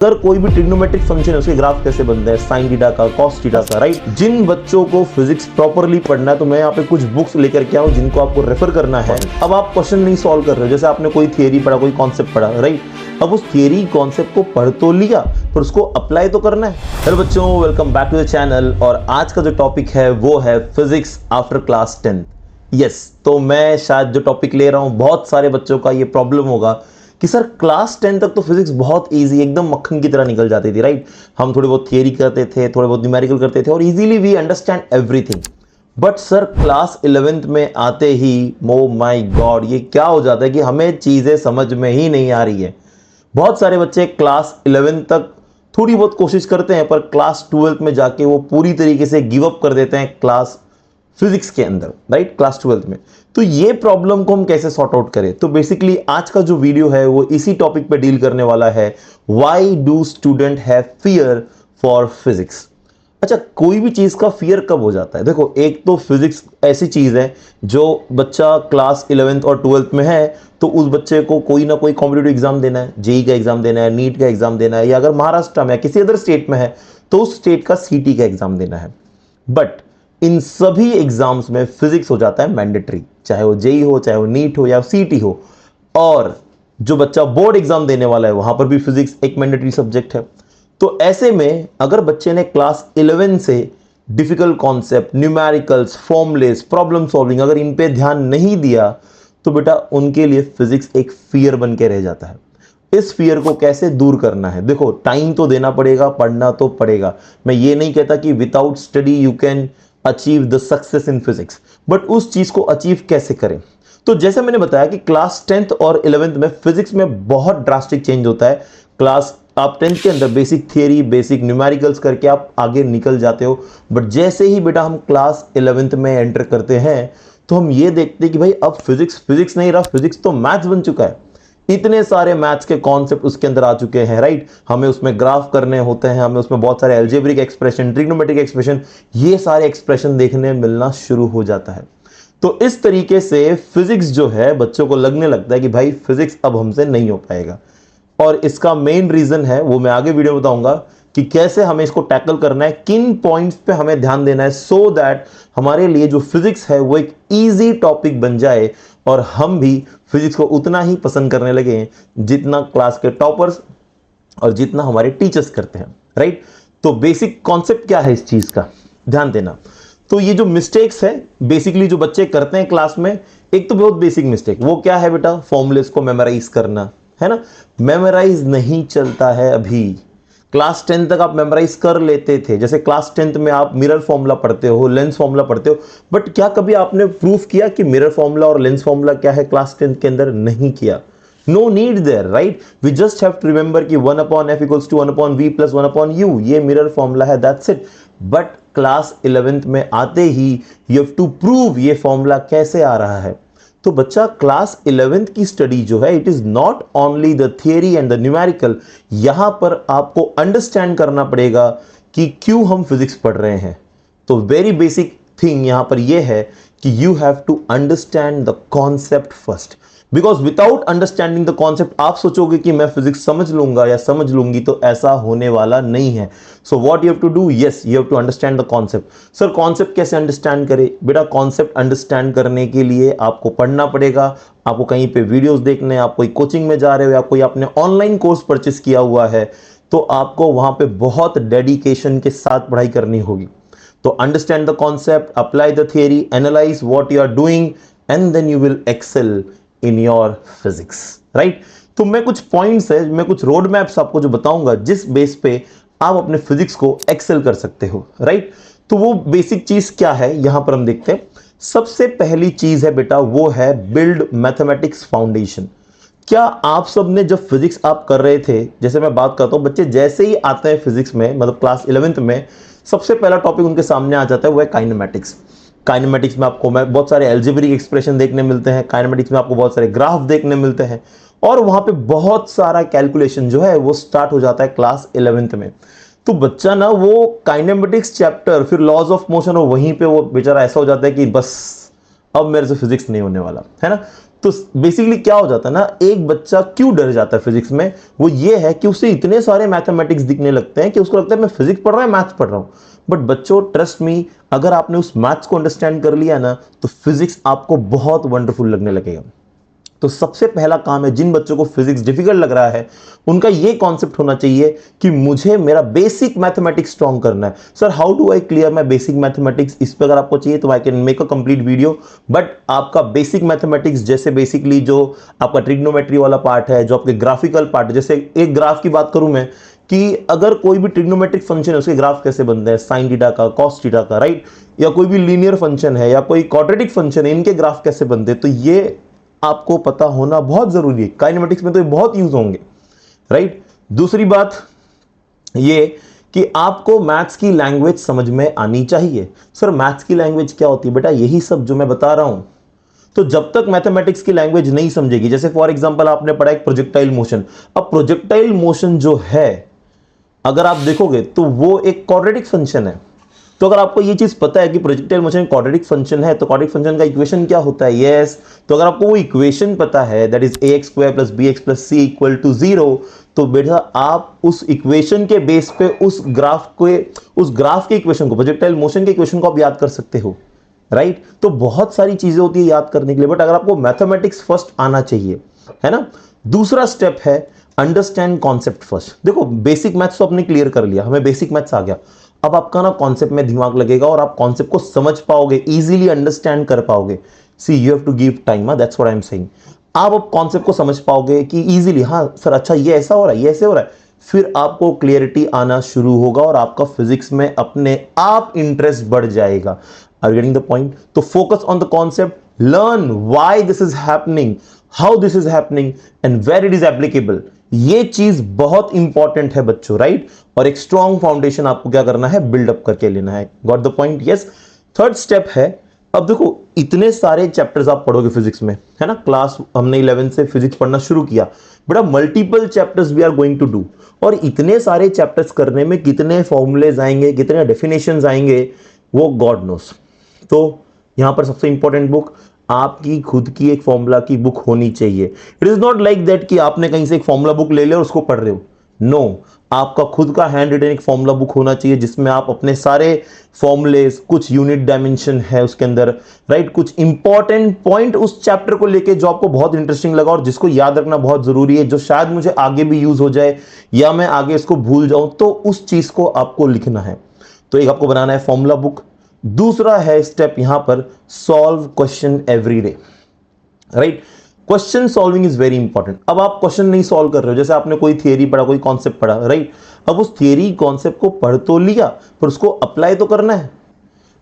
अगर कोई भी ट्रिग्नोमेट्रिक फंक्शन है उसके ग्राफ कैसे बनता है, साइन थीटा का, कॉस थीटा का, राइट। जिन बच्चों को फिजिक्स प्रॉपरली पढ़ना है तो मैं यहाँ पे कुछ बुक्स लेकर के आऊँ जिनको आपको रेफर करना है। अब आप क्वेश्चन नहीं सॉल्व कर रहे हो, जैसे आपने कोई थियरी पढ़ा, कोई कॉन्सेप्ट पढ़ा, राइट। अब उस थियरी कॉन्सेप्ट को पढ़ तो लिया पर उसको अप्लाई तो करना है। हेलो बच्चों, welcome back to the channel. और आज का जो टॉपिक है वो है फिजिक्स आफ्टर क्लास 10। यस, तो मैं शायद जो टॉपिक ले रहा हूँ बहुत सारे बच्चों का ये प्रॉब्लम होगा कि सर क्लास 10 तक तो फिजिक्स बहुत इजी, एकदम मक्खन की तरह निकल जाती थी, राइट। हम थोड़ी बहुत थियरी करते थे, थोड़े बहुत न्यूमेरिकल करते थे और easily we understand everything. But sir class 11th में आते ही ओ माय गॉड, ये क्या हो जाता है कि हमें चीजें समझ में ही नहीं आ रही है। बहुत सारे बच्चे क्लास 11 तक थोड़ी बहुत कोशिश करते हैं पर क्लास 12th में जाके वो पूरी तरीके से गिव अप कर देते हैं क्लास फिजिक्स के अंदर, राइट, क्लास 12th में। तो ये प्रॉब्लम को हम कैसे सॉर्ट आउट करें, तो बेसिकली आज का जो वीडियो है वो इसी टॉपिक पे डील करने वाला है, why do student have fear for physics. अच्छा, कोई भी चीज का फियर कब हो जाता है? देखो, एक तो फिजिक्स ऐसी चीज है जो बच्चा क्लास 11th और 12th में है तो उस बच्चे को कोई ना कोई कॉम्पिटिटिव एग्जाम देना है, जेई का एग्जाम देना है, नीट का एग्जाम देना है, या अगर महाराष्ट्र में किसी अदर स्टेट में है तो उस स्टेट का सीटी का एग्जाम देना है। बट इन सभी एग्जाम्स में फिजिक्स हो जाता है मैंडेटरी, चाहे वो जेई हो, चाहे वो नीट हो या सीटी हो। और जो बच्चा बोर्ड एग्जाम देने वाला है वहां पर भी फिजिक्स एक मैंडेटरी सब्जेक्ट है। तो ऐसे में अगर बच्चे ने क्लास 11 से difficult concept, numericals, formulas, problem solving अगर इन पे ध्यान नहीं दिया तो बेटा उनके लिए फिजिक्स एक फियर बन के रह जाता है। इस फियर को कैसे दूर करना है? देखो, टाइम तो देना पड़ेगा, पढ़ना तो पड़ेगा। मैं ये नहीं कहता कि without study you can achieve the success in physics, but उस चीज को अचीव कैसे करें? तो जैसे मैंने बताया कि क्लास 10th और 11th में फिजिक्स में बहुत ड्रास्टिक चेंज होता है। क्लास आप 10th के अंदर बेसिक थियरी, बेसिक न्यूमेरिकल्स करके आप आगे निकल जाते हो, बट जैसे ही बेटा हम क्लास 11th में एंटर करते हैं तो हम ये देखते हैं कि भाई अब फिजिक्स फिजिक्स नहीं रहा, फिजिक्स तो मैथ्स बन चुका है। इतने सारे मैथ्स के कॉन्सेप्ट उसके अंदर आ चुके हैं, राइट। हमें उसमें ग्राफ करने होते हैं, हमें उसमें बहुत सारे अलजेब्रिक एक्सप्रेशन, ट्रिग्नोमेट्रिक एक्सप्रेशन, ये सारे एक्सप्रेशन देखने मिलना शुरू हो जाता है। तो इस तरीके से फिजिक्स जो है बच्चों को लगने लगता है कि भाई फिजिक्स अब हमसे नहीं हो पाएगा। और इसका मेन रीजन है वो मैं आगे वीडियो बताऊंगा कि कैसे हमें इसको टैकल करना है, किन पॉइंट्स पे हमें ध्यान देना है, सो दैट हमारे लिए जो फिजिक्स है वो एक इजी टॉपिक बन जाए और हम भी फिजिक्स को उतना ही पसंद करने लगे जितना क्लास के टॉपर्स और जितना हमारे टीचर्स करते हैं, राइट। तो बेसिक कॉन्सेप्ट क्या है इस चीज का, ध्यान देना। तो ये जो मिस्टेक्स है बेसिकली जो बच्चे करते हैं क्लास में, एक तो बहुत बेसिक मिस्टेक वो क्या है बेटा, फॉर्मूलेस को मेमोराइज करना, है ना। मेमोराइज नहीं चलता है अभी। क्लास 10 तक आप मेमोराइज कर लेते थे, जैसे क्लास 10th में आप मिरर फॉर्मूला पढ़ते हो, लेंस फॉर्मूला पढ़ते हो, बट क्या कभी आपने प्रूफ किया कि मिरर फॉर्मूला और लेंस फॉर्मूला क्या है? क्लास 10th के अंदर नहीं किया। No need there, right. We just have to remember कि 1/f = 1/v + 1/u, ये मिरर फॉर्मूला है, that's it. But class 11th में आते ही यू हैव टू प्रूव ये फॉर्मूला कैसे आ रहा है। तो बच्चा क्लास 11th की स्टडी जो है, it is not only the theory and the numerical. यहां पर आपको अंडरस्टैंड करना पड़ेगा कि क्यों हम फिजिक्स पढ़ रहे हैं। तो वेरी बेसिक थिंग यहां पर यह है कि you have to understand the concept first, because without understanding the concept आप सोचोगे कि मैं फिजिक्स समझ लूंगा या समझ लूंगी, तो ऐसा होने वाला नहीं है। So what you have to do, yes you have to understand the concept. Sir concept कैसे अंडरस्टैंड करें? बेटा कॉन्सेप्ट अंडरस्टैंड करने के लिए आपको पढ़ना पड़ेगा, आपको कहीं पे वीडियोस देखने, आप कोई कोचिंग में जा रहे हो या कोई आपने ऑनलाइन कोर्स परचेस किया हुआ है तो आपको वहां पे बहुत डेडिकेशन के साथ पढ़ाई करनी होगी। तो understand the concept, apply the theory, analyse what you are doing and then you will excel in your physics, right. तो मैं कुछ पॉइंट्स है, मैं कुछ रोड मैप्स आपको जो बताऊंगा जिस बेस पे आप अपने फिजिक्स को एक्सेल कर सकते हो, राइट। तो वो बेसिक चीज क्या है यहां पर हम देखते हैं। सबसे पहली चीज है बेटा वो है बिल्ड मैथमेटिक्स फाउंडेशन। क्या आप सब ने जब फिजिक्स आप कर रहे थे, जैसे मैं बात करता हूं, बच्चे जैसे ही आते हैं फिजिक्स में, मतलब क्लास 11th में, सबसे पहला टॉपिक उनके सामने आ जाता है वो है काइनेमेटिक्स। काइनेमेटिक्स में आपको बहुत सारे अलजेब्रिक एक्सप्रेशन देखने मिलते हैं, काइनेमेटिक्स में आपको बहुत सारे ग्राफ देखने मिलते हैं और वहां पे बहुत सारा कैलकुलेशन जो है वो स्टार्ट हो जाता है क्लास 11th में। तो बच्चा ना वो काइनेमेटिक्स चैप्टर, फिर लॉज ऑफ मोशन, और वहीं पे वो बेचारा ऐसा हो जाता है कि बस अब मेरे से फिजिक्स नहीं होने वाला, है ना। तो बेसिकली क्या हो जाता है ना, एक बच्चा क्यों डर जाता है फिजिक्स में, वो ये है कि उसे इतने सारे मैथमेटिक्स दिखने लगते हैं कि उसको लगता है मैं फिजिक्स पढ़ रहा हूं, मैथ्स पढ़ रहा हूं। बट बच्चों ट्रस्ट मी, अगर आपने उस मैथ्स को अंडरस्टैंड कर लिया ना, तो फिजिक्स आपको बहुत वंडरफुल लगने लगेगा। तो सबसे पहला काम है, जिन बच्चों को फिजिक्स डिफिकल्ट लग रहा है, उनका ये कॉन्सेप्ट होना चाहिए कि मुझे मेरा बेसिक मैथमेटिक्स स्ट्रॉन्ग करना है। Sir how do I clear my basic mathematics, इस पर अगर आपको चाहिए तो I can make a complete video. But आपका बेसिक मैथमेटिक्स, जैसे बेसिकली जो आपका ट्रिग्नोमेट्री वाला पार्ट है, जो आपके ग्राफिकल पार्ट है, जैसे एक ग्राफ की बात करूं मैं, कि अगर कोई भी ट्रिग्नोमेट्रिक फंक्शन है उसके ग्राफ कैसे बनते हैं, साइन थीटा का, कॉस थीटा का, राइट, या कोई भी लीनियर फंक्शन है या कोई क्वाड्रेटिक फंक्शन है, इनके ग्राफ कैसे बनते हैं, तो ये आपको पता होना बहुत जरूरी है। काइनेमेटिक्स में तो ये बहुत यूज होंगे, राइट। दूसरी बात ये कि आपको मैथ्स की लैंग्वेज समझ में आनी चाहिए। सर मैथ्स की लैंग्वेज क्या होती है बेटा, यही सब जो मैं बता रहा हूं। तो जब तक मैथमेटिक्स की लैंग्वेज नहीं समझेगी, जैसे फॉर एग्जांपल आपने पढ़ा एक प्रोजेक्टाइल मोशन, अब प्रोजेक्टाइल मोशन जो है अगर आप देखोगे तो वो एक क्वाड्रेटिक फंक्शन है। तो अगर आपको ये चीज पता है कि प्रोजेक्टाइल मोशन क्वाड्रेटिक फंक्शन है, तो क्वाड्रेटिक फंक्शन का इक्वेशन क्या होता है, यस। तो अगर आपको वो इक्वेशन पता है, that is ax² + bx + c = 0, तो बेटा आप उस इक्वेशन के बेस पे उस ग्राफ के इक्वेशन को, प्रोजेक्टाइल मोशन के इक्वेशन को आप याद कर सकते हो, राइट। तो बहुत सारी चीजें होती है याद करने के लिए, बट अगर आपको मैथमेटिक्स फर्स्ट आना चाहिए, है ना। दूसरा स्टेप है अंडरस्टैंड कॉन्सेप्ट फर्स्ट। देखो बेसिक मैथ्स तो आपने क्लियर कर लिया, हमें बेसिक मैथ्स आ गया, अब आपका ना कॉन्सेप्ट में दिमाग लगेगा और आप कॉन्सेप्ट को समझ पाओगे, इजीली अंडरस्टैंड कर पाओगे। See you have to give time, that's what I am saying. आप अब कॉन्सेप्ट को समझ पाओगे कि इजीली, हाँ सर अच्छा ये ऐसा हो रहा है, ये ऐसे हो रहा है, फिर आपको क्लियरिटी आना शुरू होगा और आपका फिजिक्स में अपने आप इंटरेस्ट बढ़ जाएगा। Are you getting the point? तो focus on the concept, learn why this is happening, how this is happening and where it is applicable. ये चीज बहुत इंपॉर्टेंट है बच्चों, राइट। और एक स्ट्रॉन्ग फाउंडेशन आपको क्या करना है, बिल्डअप करके लेना है। Got the point? Yes. Third step है, अब देखो इतने सारे चैप्टर्स आप पढ़ोगे फिजिक्स में, है ना। क्लास हमने 11 से फिजिक्स पढ़ना शुरू किया, बड़ा multiple chapters we are going to do. और इतने सारे चैप्टर्स करने में कितने फॉर्मूलेज आएंगे, कितने डेफिनेशंस आएंगे, वो गॉड नोस। तो यहां पर सबसे इंपॉर्टेंट बुक आपकी खुद की एक फॉर्मूला की बुक होनी चाहिए। It is not like that कि आपने कहीं से एक फॉर्मूला बुक ले लिया और उसको पढ़ रहे हो, नो। आपका खुद का हैंड रिटन एक फॉर्मूला बुक होना चाहिए जिसमें आप अपने सारे फॉर्मूलेस, कुछ यूनिट डायमेंशन है उसके अंदर, राइट, कुछ इंपॉर्टेंट पॉइंट उस चैप्टर को लेके जो आपको बहुत इंटरेस्टिंग लगा और जिसको याद रखना बहुत जरूरी है, जो शायद मुझे आगे भी यूज हो जाए या मैं आगे इसको भूल जाऊं, तो उस चीज को आपको लिखना है। तो एक आपको बनाना है फॉर्मूला बुक। दूसरा है स्टेप यहां पर, solve question every day, right. Question solving is very important. अब आप क्वेश्चन नहीं सॉल्व कर रहे हो, जैसे आपने कोई थियरी पढ़ा, कोई कॉन्सेप्ट पढ़ा, राइट। अब उस थियरी कॉन्सेप्ट को पढ़ तो लिया, पर उसको अप्लाई तो करना है।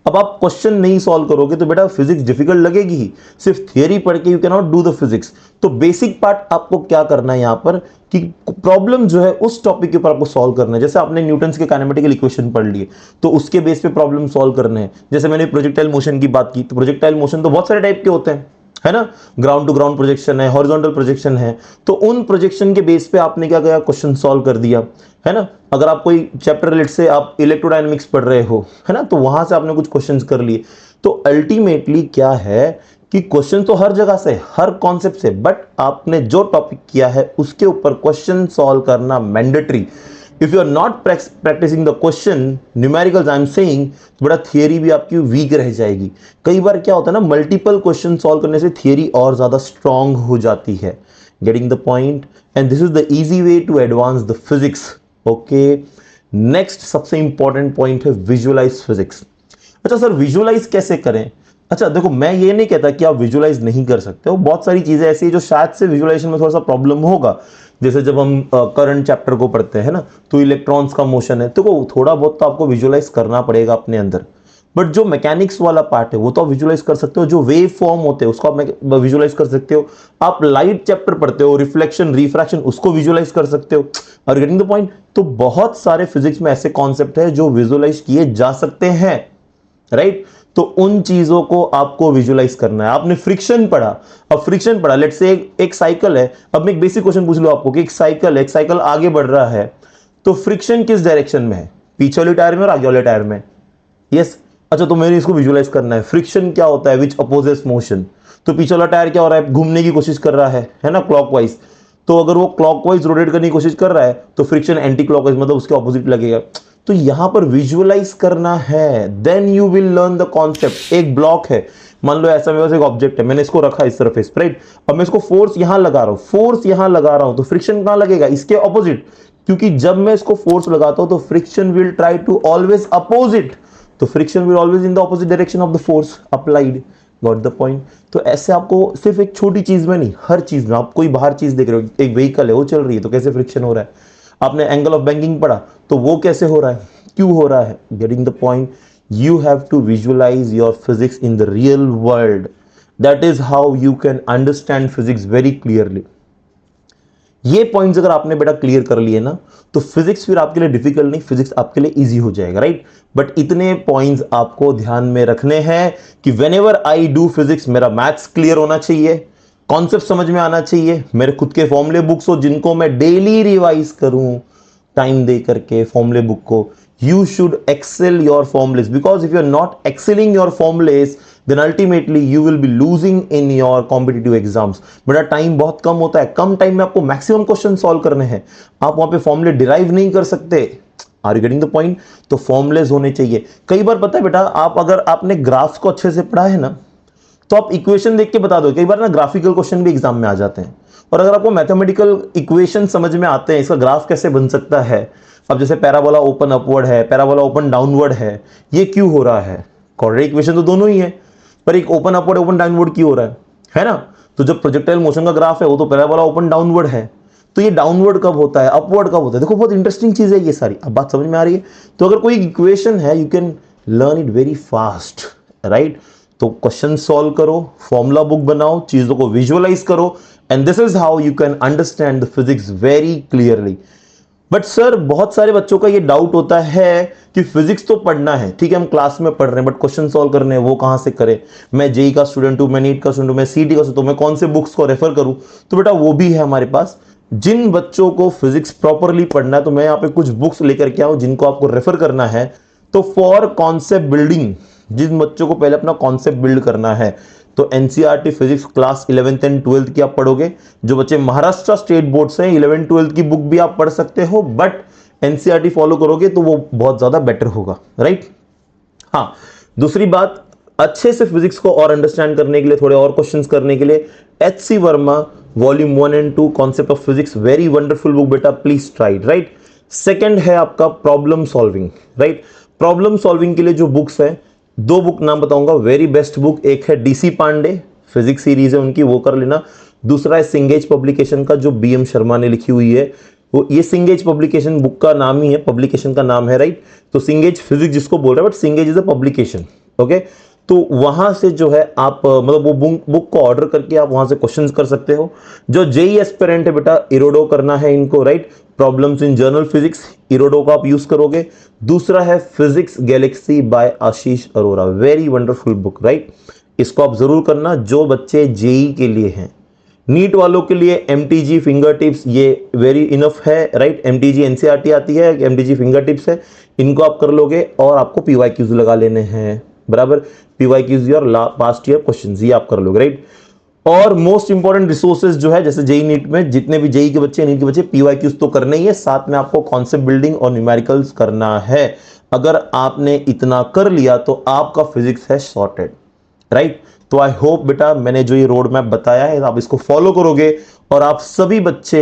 अब आप क्वेश्चन नहीं सॉल्व करोगे तो बेटा फिजिक्स डिफिकल्ट लगेगी ही। सिर्फ थियरी पढ़ के you can not do the physics. तो बेसिक पार्ट आपको क्या करना है यहां पर, कि प्रॉब्लम जो है उस टॉपिक के ऊपर आपको सॉल्व करना है। जैसे आपने न्यूटन्स के काइनेमेटिकल इक्वेशन पढ़ लिए, तो उसके बेस पे प्रॉब्लम सॉल्व करने हैं। जैसे मैंने प्रोजेक्टाइल मोशन की बात की, तो प्रोजेक्टाइल मोशन तो बहुत सारे टाइप के होते हैं, है ना। ग्राउंड टू ग्राउंड प्रोजेक्शन है, हॉरिजॉन्टल प्रोजेक्शन है। तो उन प्रोजेक्शन के बेस पे आपने क्या किया, क्वेश्चन सॉल्व कर दिया, है ना। अगर आप कोई चैप्टर रिलेटेड से आप इलेक्ट्रोडायनेमिक्स पढ़ रहे हो, है ना, तो वहां से आपने कुछ क्वेश्चंस कर लिए। तो अल्टीमेटली क्या है कि क्वेश्चन तो हर जगह से, हर कॉन्सेप्ट से, बट आपने जो टॉपिक किया है उसके ऊपर क्वेश्चन सॉल्व करना mandatory. If you are not practising the question numericals I am saying, बड़ा थियरी भी आपकी वीक रह जाएगी। कई बार क्या होता है ना, मल्टीपल क्वेश्चन सॉल्व करने से थियरी और ज्यादा स्ट्रांग हो जाती है। Getting the point? And this is the easy way to advance the physics. Okay, next सबसे इंपॉर्टेंट पॉइंट है विजुअलाइज फिजिक्स। अच्छा सर विजुअलाइज कैसे करें? अच्छा देखो, मैं ये नहीं कहता कि आप विजुअलाइज नहीं कर सकते हो, बहुत सारी चीजें ऐसी है जो शायद से विजुअलाइजेशन में थोड़ा सा प्रॉब्लम होगा। जैसे जब हम करंट चैप्टर को पढ़ते हैं ना, तो इलेक्ट्रॉन्स का मोशन है, तो थोड़ा बहुत तो आपको विजुअलाइज करना पड़ेगा अपने अंदर। बट जो मैकेनिक्स वाला पार्ट है वो तो आप विजुअलाइज कर सकते हो। जो वेव फॉर्म होते हैं उसको आप विजुअलाइज कर सकते हो। आप लाइट चैप्टर पढ़ते हो, रिफ्लेक्शन, रिफ्रैक्शन, उसको विजुअलाइज कर सकते हो। और गेटिंग द पॉइंट? तो बहुत सारे फिजिक्स में ऐसे कॉन्सेप्ट है जो विजुअलाइज किए जा सकते हैं, राइट। तो उन चीजों को आपको विजुअलाइज करना है। आपने फ्रिक्शन पढ़ा, अब फ्रिक्शन पढ़ा, लेट्स से एक साइकिल है। अब मैं एक बेसिक क्वेश्चन पूछ लूं आपको कि एक साइकिल आगे बढ़ रहा है, तो फ्रिक्शन किस डायरेक्शन में है, पीछे वाले टायर में और आगे वाले टायर में? यस, अच्छा, तो मैंने इसको विजुअलाइज करना है। फ्रिक्शन क्या होता है? विच अपोजेस मोशन। तो पीछे वाला टायर क्या हो रहा है? घूमने की कोशिश कर रहा है ना, क्लॉकवाइज। तो अगर वो क्लॉकवाइज रोटेट करने की कोशिश कर रहा है तो फ्रिक्शन एंटी क्लॉकवाइज, मतलब उसके ऑपोजिट लगेगा। तो यहां पर विजुअलाइज करना है, then you will learn the concept. एक ब्लॉक है, मान लो ऐसा मेरे पास एक ऑब्जेक्ट है, मैंने इसको रखा इस सरफेस, राइट। अब मैं इसको फोर्स यहां लगा रहा हूं, फोर्स यहां लगा रहा हूं, तो फ्रिक्शन कहां लगेगा? इसके ऑपोजिट। क्योंकि जब मैं इसको फोर्स लगाता हूं तो friction will try to always opposite, तो friction will always in the opposite direction of the force applied. Got the point? तो ऐसे आपको सिर्फ एक छोटी चीज में नहीं, हर चीज में, आप कोई बाहर चीज देख रहे हो, एक व्हीकल है वो चल रही है तो कैसे फ्रिक्शन हो रहा है। आपने एंगल ऑफ बैंकिंग पढ़ा तो वो कैसे हो रहा है, क्यों हो रहा है। Getting the point? You have to visualize your physics in the real world. That is how you can understand physics very clearly. ये पॉइंट्स अगर आपने बेटा क्लियर कर लिए ना, तो फिजिक्स फिर आपके लिए डिफिकल्ट नहीं, फिजिक्स आपके लिए इजी हो जाएगा, राइट। बट इतने पॉइंट्स आपको ध्यान में रखने हैं कि व्हेनेवर आई डू फिजिक्स, मेरा मैथ्स क्लियर होना चाहिए, कॉन्सेप्ट समझ में आना चाहिए, मेरे खुद के फॉर्मूले बुक्स हो जिनको मैं डेली रिवाइज करूं टाइम दे करके फॉर्मूले बुक को। You should excel your formulas, because if you are not excelling your formulas then ultimately you will be losing in your competitive exams। बेटा टाइम बहुत कम होता है, कम टाइम में आपको मैक्सिमम क्वेश्चन सॉल्व करने हैं, आप वहां पे फॉर्मूले डिराइव नहीं कर सकते। Are you getting the point? तो फॉर्मुलेज होने चाहिए। कई बार पता है बेटा, आप अगर आपने ग्राफ्स को अच्छे से पढ़ा है ना, तो आप इक्वेशन देख के बता दो। कई बार ना ग्राफिकल क्वेश्चन भी एग्जाम में आ जाते हैं, और अगर आपको मैथमेटिकल इक्वेशन समझ में आते हैं, इसका ग्राफ कैसे बन सकता है। अब जैसे पैराबोला ओपन अपवर्ड है, पैराबोला ओपन डाउनवर्ड है, ये क्यों हो रहा है? क्वाड्रेटिक इक्वेशन तो दोनों ही है, पर एक ओपन अपवर्ड ओपन डाउनवर्ड क्यों हो रहा है ना। तो जब प्रोजेक्टाइल मोशन का ग्राफ है वो तो पैराबोला ओपन डाउनवर्ड है, तो ये डाउनवर्ड कब होता है, अपवर्ड कब होता है। देखो बहुत इंटरेस्टिंग चीज है ये सारी, अब बात समझ में आ रही है। तो अगर कोई इक्वेशन है, you can learn it very fast, right. तो क्वेश्चन सॉल्व करो, फॉर्मूला बुक बनाओ, चीजों को विजुअलाइज करो, and this is how you can understand the physics very clearly. But sir बहुत सारे बच्चों का ये डाउट होता है कि फिजिक्स तो पढ़ना है, ठीक है हम क्लास में पढ़ रहे हैं, बट क्वेश्चन सॉल्व करने हैं वो कहां से करें। मैं जेई का स्टूडेंट हूं, मैं नीट का स्टूडेंट हूं, मैं सीटी का स्टूडेंट हूं, मैं कौन से बुक्स को रेफर करूं। तो बेटा वो भी है हमारे पास। जिन बच्चों को फिजिक्स प्रॉपरली पढ़ना है, तो मैं यहाँ पे कुछ बुक्स लेकर के आऊं जिनको आपको रेफर करना है। तो फॉर कॉन्सेप्ट बिल्डिंग, जिन बच्चों को पहले अपना कॉन्सेप्ट बिल्ड करना है, तो NCERT physics class 11th and 12th की आप पढ़ोगे। जो बच्चे महाराष्ट्र स्टेट बोर्ड से 11th 12th की बुक भी आप पढ़ सकते हो, बट एनसीईआरटी फॉलो करोगे तो वो बहुत ज्यादा बेटर होगा, राइट। हाँ, दूसरी बात, अच्छे से फिजिक्स को और अंडरस्टैंड करने के लिए, थोड़े और क्वेश्चंस करने के लिए, H C. Verma volume 1 and 2 concept of physics, very wonderful book बेटा, प्लीज ट्राई, राइट। सेकेंड है आपका problem solving, right. Problem solving के लिए जो बुक्स है, दो बुक नाम बताऊंगा, वेरी बेस्ट बुक। एक है डीसी पांडे, फिजिक्स सीरीज है उनकी, वो कर लेना। दूसरा है सिंगेज पब्लिकेशन का, जो बीएम शर्मा ने लिखी हुई है, वो ये सिंगेज पब्लिकेशन बुक का नाम ही है, पब्लिकेशन का नाम है, राइट। तो सिंगेज फिजिक्स जिसको बोल रहे हैं, but सिंगेज is a publication, okay. तो वहां से जो है आप मतलब वो बुक को ऑर्डर करके आप वहां से क्वेश्चंस कर सकते हो। जो जेई एस्पिरेंट है बेटा, इरोडो करना है इनको, right. Problems in general physics, Irodov का आप यूज करोगे। दूसरा है physics galaxy by Ashish Arora, very wonderful book, right. इसको आप जरूर करना जो बच्चे जेई के लिए हैं। नीट वालों के लिए एमटीजी फिंगर टिप्स, ये वेरी इनफ है, राइट। एमटीजी एनसीईआरटी आती है, एमटीजी फिंगर टिप्स है, इनको आप कर लोगे। और आपको पीवाईक्यूज लगा लेने हैं, बराबर। पीवाईक्यूज और पास्ट ईयर क्वेश्चंस, ये आप कर लोगे, राइट। और मोस्ट इंपॉर्टेंट रिसोर्सेज जो है, जैसे जेई नीट में जितने भी जेई के बच्चे, नीट के बच्चे, पीवाईक्यूज तो करने ही है, साथ में आपको कॉन्सेप्ट बिल्डिंग और न्यूमेरिकल्स करना है। अगर आपने इतना कर लिया तो आपका फिजिक्स है सॉर्टेड, राइट। तो आई होप बेटा मैंने जो ये रोड मैप बताया है आप इसको फॉलो करोगे और आप सभी बच्चे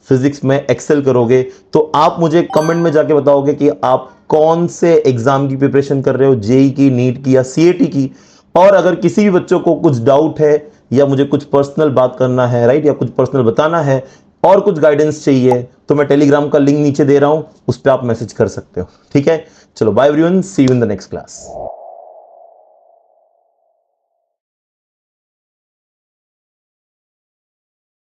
फिजिक्स में एक्सेल करोगे। तो आप मुझे कमेंट में जाके बताओगे कि आप कौन से एग्जाम की प्रिपरेशन कर रहे हो, जेई की, नीट की या सीएटी की। और अगर किसी भी बच्चों को कुछ डाउट है या मुझे कुछ पर्सनल बात करना है, राइट, या कुछ पर्सनल बताना है और कुछ गाइडेंस चाहिए, तो मैं टेलीग्राम का लिंक नीचे दे रहा हूं, उस पर आप मैसेज कर सकते हो, ठीक है। चलो bye everyone, see you in the next class.